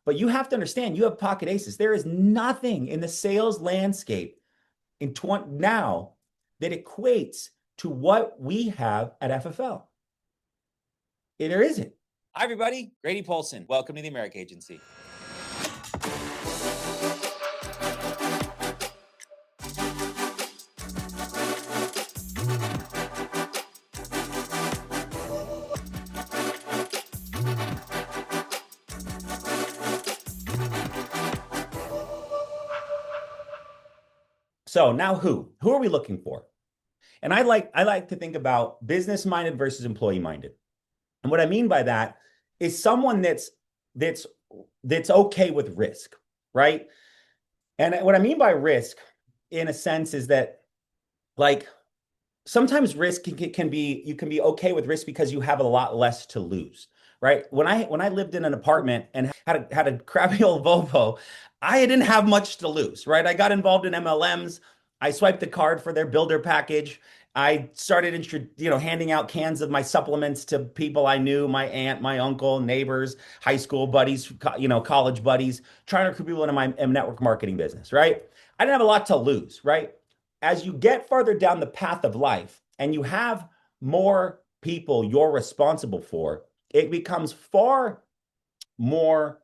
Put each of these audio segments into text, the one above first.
But you have to understand, you have pocket aces. There is nothing in the sales landscape in now that equates to what we have at FFL. There isn't. Hi, everybody. Grady Polcyn. Welcome to the America Agency. So now who are we looking for? And I like to think about business minded versus employee minded. And what I mean by that is someone that's that's okay with risk, right? And what I mean by risk in a sense is that like sometimes risk can be you can be okay with risk because you have a lot less to lose, right? When I lived in an apartment and had a crappy old Volvo, I didn't have much to lose, right? I got involved in MLMs. I swiped the card for their builder package. I started, handing out cans of my supplements to people I knew, my aunt, my uncle, neighbors, high school buddies, college buddies, trying to recruit people into my network marketing business, right? I didn't have a lot to lose, right? As you get further down the path of life and you have more people you're responsible for, it becomes far more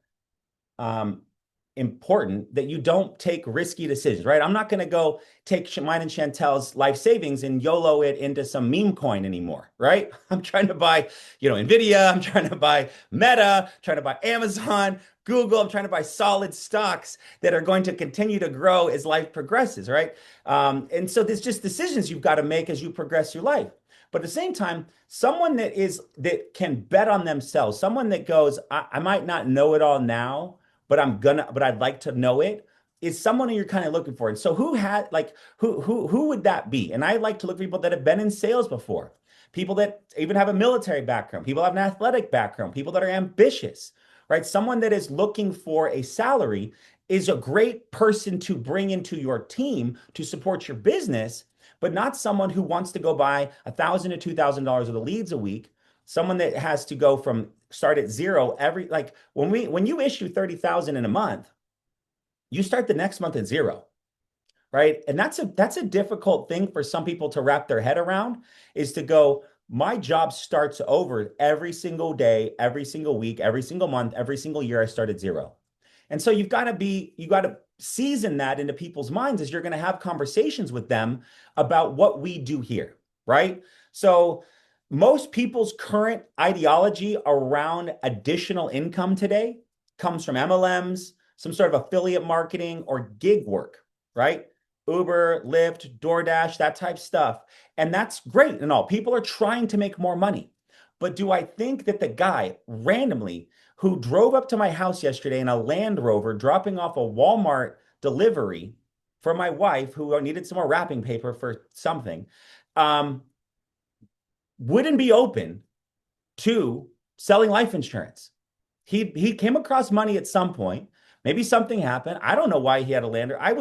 important that you don't take risky decisions, right? I'm not going to go take mine and Chantel's life savings and YOLO it into some meme coin anymore, right? I'm trying to buy, Nvidia. I'm trying to buy Meta, trying to buy Amazon, Google. I'm trying to buy solid stocks that are going to continue to grow as life progresses, right? And so there's just decisions you've got to make as you progress your life. But at the same time, someone that can bet on themselves, someone that goes, I might not know it all now, but I'd like to know it, is someone you're kind of looking for. And so who would that be? And I like to look for people that have been in sales before, people that even have a military background, people that have an athletic background, people that are ambitious, right? Someone that is looking for a salary is a great person to bring into your team to support your business, but not someone who wants to go buy $1,000 to $2,000 of the leads a week. Someone that has to go from start at zero when you issue 30,000 in a month, you start the next month at zero, right? And that's a difficult thing for some people to wrap their head around, is to go, my job starts over every single day, every single week, every single month, every single year I start at zero. And so you got to season that into people's minds as you're going to have conversations with them about what we do here, right? So most people's current ideology around additional income today comes from MLMs, some sort of affiliate marketing or gig work, right? Uber, Lyft, DoorDash, that type stuff. And that's great and all. People are trying to make more money. But do I think that the guy randomly who drove up to my house yesterday in a Land Rover dropping off a Walmart delivery for my wife who needed some more wrapping paper for something, wouldn't be open to selling life insurance? He came across money at some point. Maybe something happened. I don't know why he had a lander. I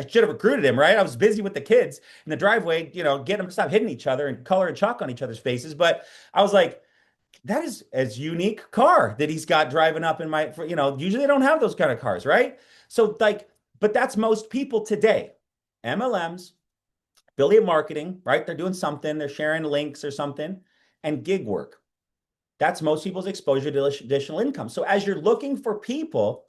should have recruited him, right? I was busy with the kids in the driveway, getting them to stop hitting each other and color and chalk on each other's faces. But I was like, that is a unique car that he's got driving up in usually they don't have those kind of cars, right? So but that's most people today. MLMs, affiliate marketing, right? They're doing something, they're sharing links or something, and gig work. That's most people's exposure to additional income. So as you're looking for people,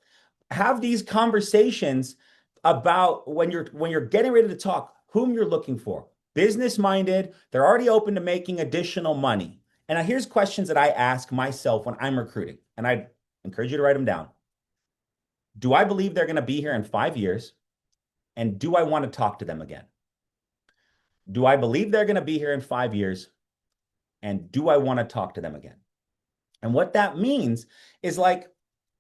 have these conversations about when you're getting ready to talk, whom you're looking for. Business minded, they're already open to making additional money. And now here's questions that I ask myself when I'm recruiting, and I encourage you to write them down. Do I believe they're going to be here in 5 years? And do I want to talk to them again? Do I believe they're going to be here in 5 years? And do I want to talk to them again? And what that means is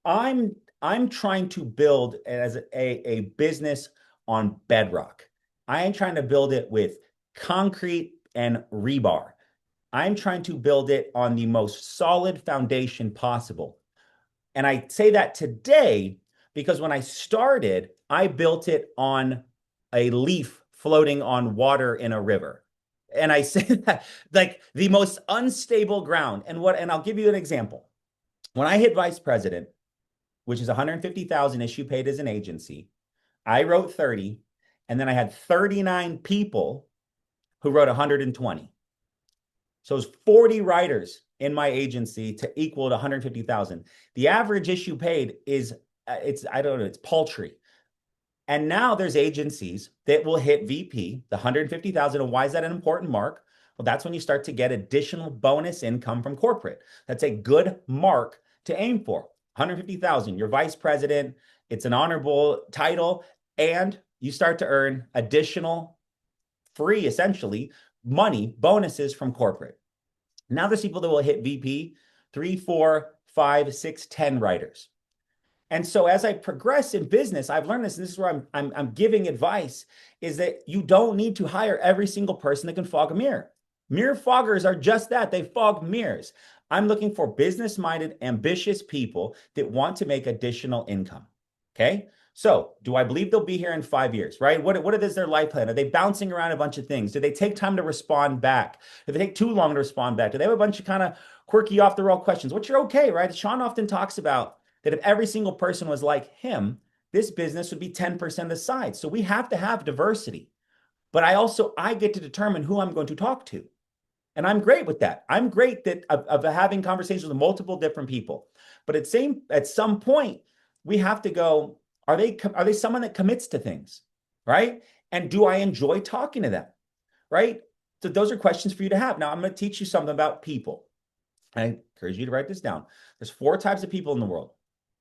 I'm trying to build as a business on bedrock. I am trying to build it with concrete and rebar. I'm trying to build it on the most solid foundation possible. And I say that today because when I started, I built it on a leaf floating on water in a river. And I say that like the most unstable ground. And I'll give you an example. When I hit vice president, which is 150,000 issue paid as an agency. I wrote 30, and then I had 39 people who wrote 120. So it's 40 writers in my agency to equal to 150,000. The average issue paid is I don't know, it's paltry. And now there's agencies that will hit VP, the 150,000. And why is that an important mark? Well, that's when you start to get additional bonus income from corporate. That's a good mark to aim for. 150,000, you're vice president, it's an honorable title, and you start to earn additional free, essentially, money, bonuses from corporate. Now there's people that will hit VP, 3, 4, 5, 6, 10 writers. And so as I progress in business, I've learned this, and this is where I'm giving advice, is that you don't need to hire every single person that can fog a mirror. Mirror foggers are just that. They fog mirrors. I'm looking for business-minded, ambitious people that want to make additional income. Okay. So do I believe they'll be here in 5 years, right? What is their life plan? Are they bouncing around a bunch of things? Do they take time to respond back? Do they take too long to respond back? Do they have a bunch of kind of quirky off the rail questions, which are okay, right? Sean often talks about that if every single person was like him, this business would be 10% the size. So we have to have diversity. But I get to determine who I'm going to talk to. And I'm great with that. I'm great that of having conversations with multiple different people. But at some point, we have to go, are they someone that commits to things, right? And do I enjoy talking to them, right? So those are questions for you to have. Now I'm going to teach you something about people. I encourage you to write this down. There's 4 types of people in the world.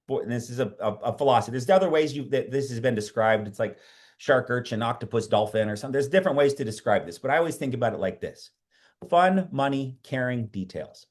And this is a philosophy. There's other ways that this has been described. It's like shark, urchin, octopus, dolphin, or something. There's different ways to describe this, but I always think about it like this: fun, money, caring, details.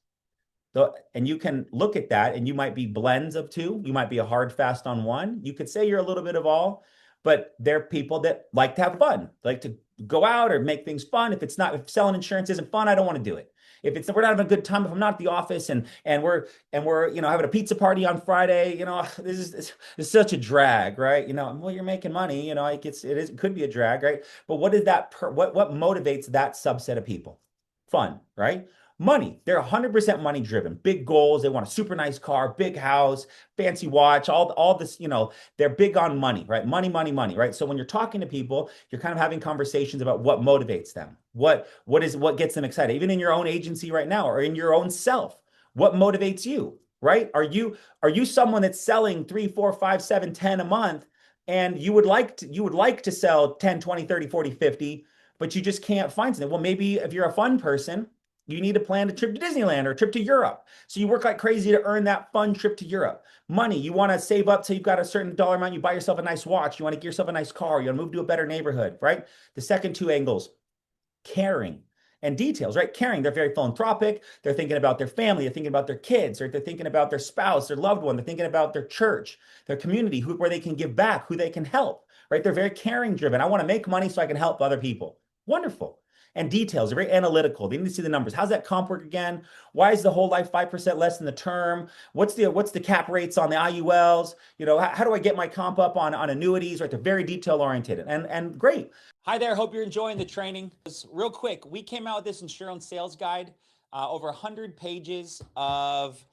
And you can look at that, and you might be blends of 2. You might be a hard fast on 1. You could say you're a little bit of all, but they're people that like to have fun, like to go out or make things fun. If selling insurance isn't fun, I don't want to do it. If we're not having a good time, if I'm not at the office and we're having a pizza party on Friday, this is such a drag, right? Well, you're making money, it could be a drag, right? But what motivates that subset of people? Fun, right? Money. They're 100% money driven. Big goals. They want a super nice car, big house, fancy watch, all this, they're big on money, right? Money, money, money, right? So when you're talking to people, you're kind of having conversations about what motivates them. What gets them excited, even in your own agency right now or in your own self. What motivates you, right? Are you someone that's selling 3, 4, 5, 7, 10 a month, and you would like to sell 10, 20, 30, 40, 50, but you just can't find something? Well, maybe if you're a fun person, you need to plan a trip to Disneyland or a trip to Europe. So you work like crazy to earn that fun trip to Europe. Money, you want to save up till you've got a certain dollar amount. You buy yourself a nice watch. You want to get yourself a nice car. You want to move to a better neighborhood, right? The second 2 angles: caring and details, right? Caring, they're very philanthropic. They're thinking about their family. They're thinking about their kids, or they're thinking about their spouse, their loved one. They're thinking about their church, their community, where they can give back, who they can help, right? They're very caring driven. I want to make money so I can help other people. Wonderful. And details are very analytical. They need to see the numbers. How's that comp work again? Why is the whole life 5% less than the term? What's the cap rates on the IULs? How do I get my comp up on annuities? Right, they're very detail oriented and great. Hi there. Hope you're enjoying the training. Real quick, we came out with this insurance sales guide, over 100 pages of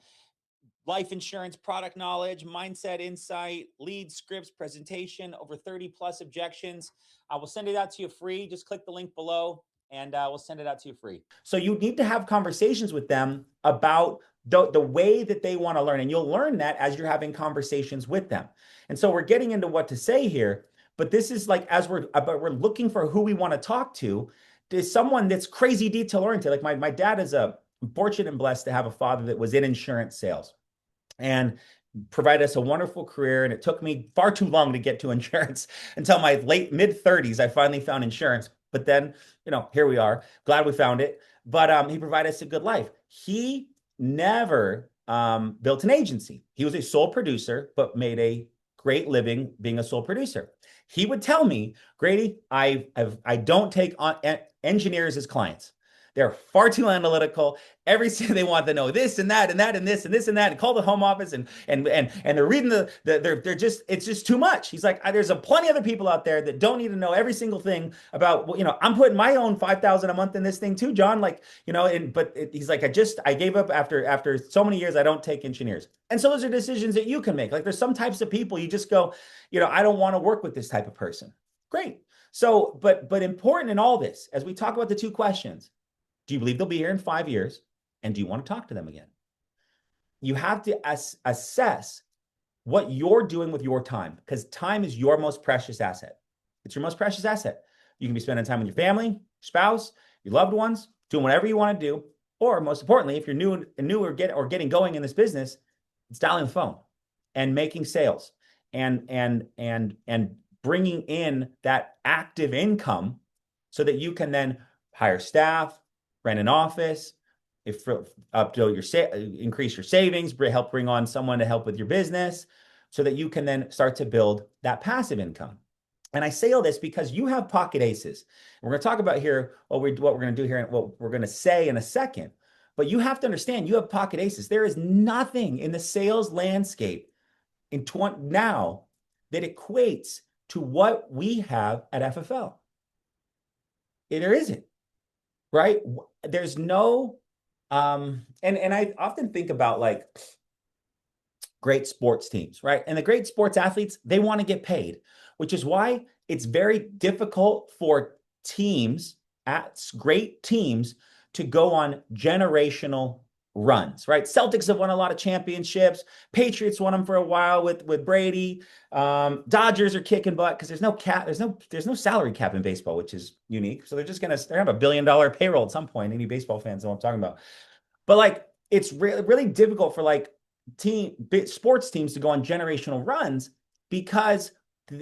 life insurance product knowledge, mindset, insight, lead, scripts, presentation, over 30 plus objections. I will send it out to you free. Just click the link below, and we'll send it out to you free. So you need to have conversations with them about the way that they want to learn. And you'll learn that as you're having conversations with them. And so we're getting into what to say here, but this is like, as we're looking for who we want to talk to, is someone that's crazy detail oriented. Like my dad is fortunate and blessed to have a father that was in insurance sales and provided us a wonderful career. And it took me far too long to get to insurance until my mid 30s. I finally found insurance. But then, here we are. Glad we found it. But he provided us a good life. He never built an agency. He was a sole producer, but made a great living being a sole producer. He would tell me, Grady, I don't take on engineers as clients. They're far too analytical. They want to know this and that and that and this and this and that, and call the home office and they're reading they're just, it's just too much. He's like, there's a plenty other people out there that don't need to know every single thing about, I'm putting my own 5,000 a month in this thing too, John. Like, he's like, I gave up after so many years. I don't take engineers. And so those are decisions that you can make. Like, there's some types of people you just go, I don't want to work with this type of person. Great. So, but important in all this, as we talk about the two questions, do you believe they'll be here in 5 years? And do you want to talk to them again? You have to assess what you're doing with your time, because time is your most precious asset. It's your most precious asset. You can be spending time with your family, your spouse, your loved ones, doing whatever you want to do. Or most importantly, if you're new or getting going in this business, it's dialing the phone and making sales and bringing in that active income so that you can then hire staff, rent an office, increase your savings, help bring on someone to help with your business so that you can then start to build that passive income. And I say all this because you have pocket aces. And we're going to talk about here what we're going to do here and what we're going to say in a second. But you have to understand you have pocket aces. There is nothing in the sales landscape now that equates to what we have at FFL. There isn't, right? There's no, and I often think about like great sports teams, right? And the great sports athletes, they want to get paid, which is why it's very difficult for great teams to go on generational runs, right? Celtics have won a lot of championships. Patriots won them for a while with Brady. Dodgers are kicking butt because there's no cap. There's no salary cap in baseball, which is unique. So they're going to have $1 billion payroll at some point. Any baseball fans know what I'm talking about. But like, it's really difficult for like sports teams to go on generational runs because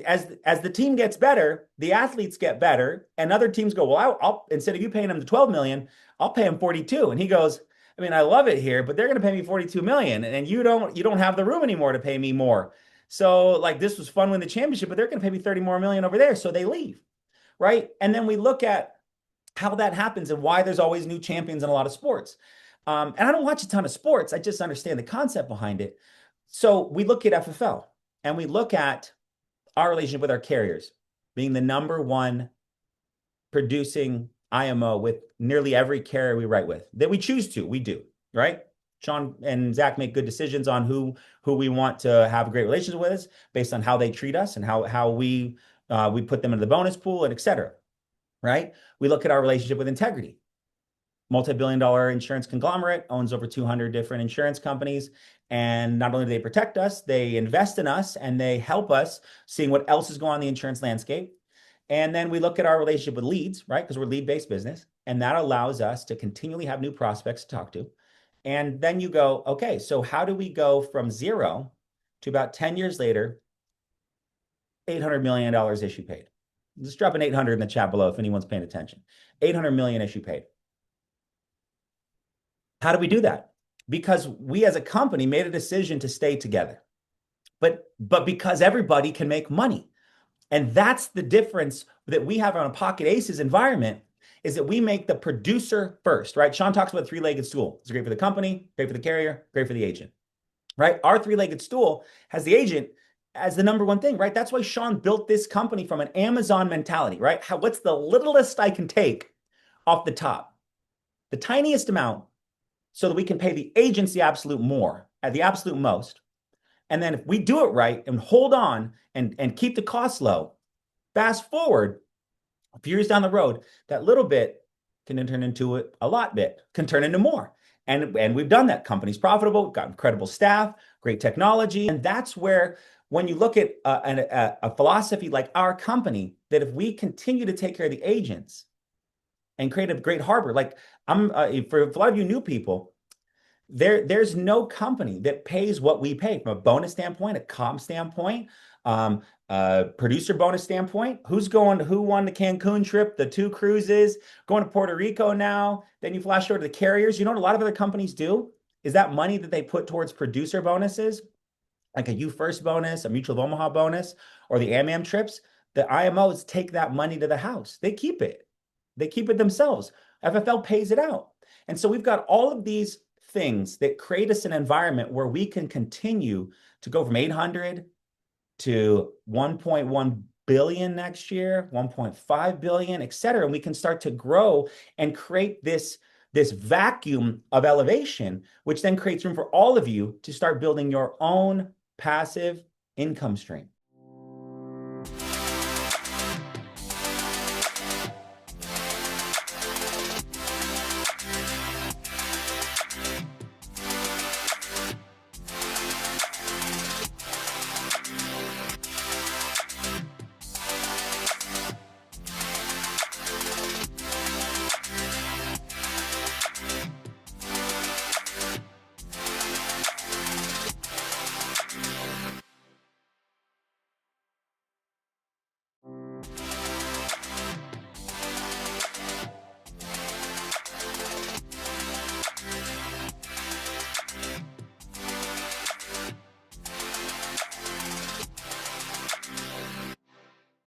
as the team gets better, the athletes get better, and other teams go, well, I'll instead of you paying them the 12 million, I'll pay him 42. And he goes, I mean, I love it here, but they're going to pay me 42 million, and you don't have the room anymore to pay me more. So like, this was fun winning the championship, but they're going to pay me 30 more million over there. So they leave, right? And then we look at how that happens and why there's always new champions in a lot of sports. And I don't watch a ton of sports. I just understand the concept behind it. So we look at FFL and we look at our relationship with our carriers being the number one producing IMO with nearly every carrier we write with that we choose to. We do, right? Sean and Zach make good decisions on who we want to have a great relationship with us based on how they treat us and how we put them into the bonus pool and et cetera, right? We look at our relationship with Integrity. Multi-billion-dollar insurance conglomerate, owns over 200 different insurance companies. And not only do they protect us, they invest in us and they help us seeing what else is going on in the insurance landscape. And then we look at our relationship with leads, right? Because we're a lead-based business. And that allows us to continually have new prospects to talk to. And then you go, okay, so how do we go from zero to about 10 years later, $800 million issue paid? Just drop an 800 in the chat below if anyone's paying attention. 800 million issue paid. How do we do that? Because we as a company made a decision to stay together. But because everybody can make money. And that's the difference that we have on a Pocket Aces environment, is that we make the producer first, right? Sean talks about a three-legged stool. It's great for the company, great for the carrier, great for the agent, right? Our three-legged stool has the agent as the number one thing, right? That's why Sean built this company from an Amazon mentality, right? What's the littlest I can take off the top? The tiniest amount, so that we can pay the agents the absolute most. And then if we do it right and hold on and keep the costs low, fast forward a few years down the road, that little bit can turn into a lot bit, can turn into more. And we've done that. Company's profitable, got incredible staff, great technology. And that's where, when you look at a philosophy like our company, that if we continue to take care of the agents and create a great harbor, like for a lot of you new people, there's no company that pays what we pay from a bonus standpoint, a comp standpoint, producer bonus standpoint. Who won the Cancun trip, the 2 cruises, going to Puerto Rico now? Then you flash over to the carriers. You know what a lot of other companies do is that money that they put towards producer bonuses, like a You First bonus, a Mutual of Omaha bonus, or the AmAm trips, the IMOs take that money to the house. They keep it themselves. FFL pays it out. And so we've got all of these things that create us an environment where we can continue to go from 800 to 1.1 billion next year, 1.5 billion, et cetera. And we can start to grow and create this vacuum of elevation, which then creates room for all of you to start building your own passive income stream.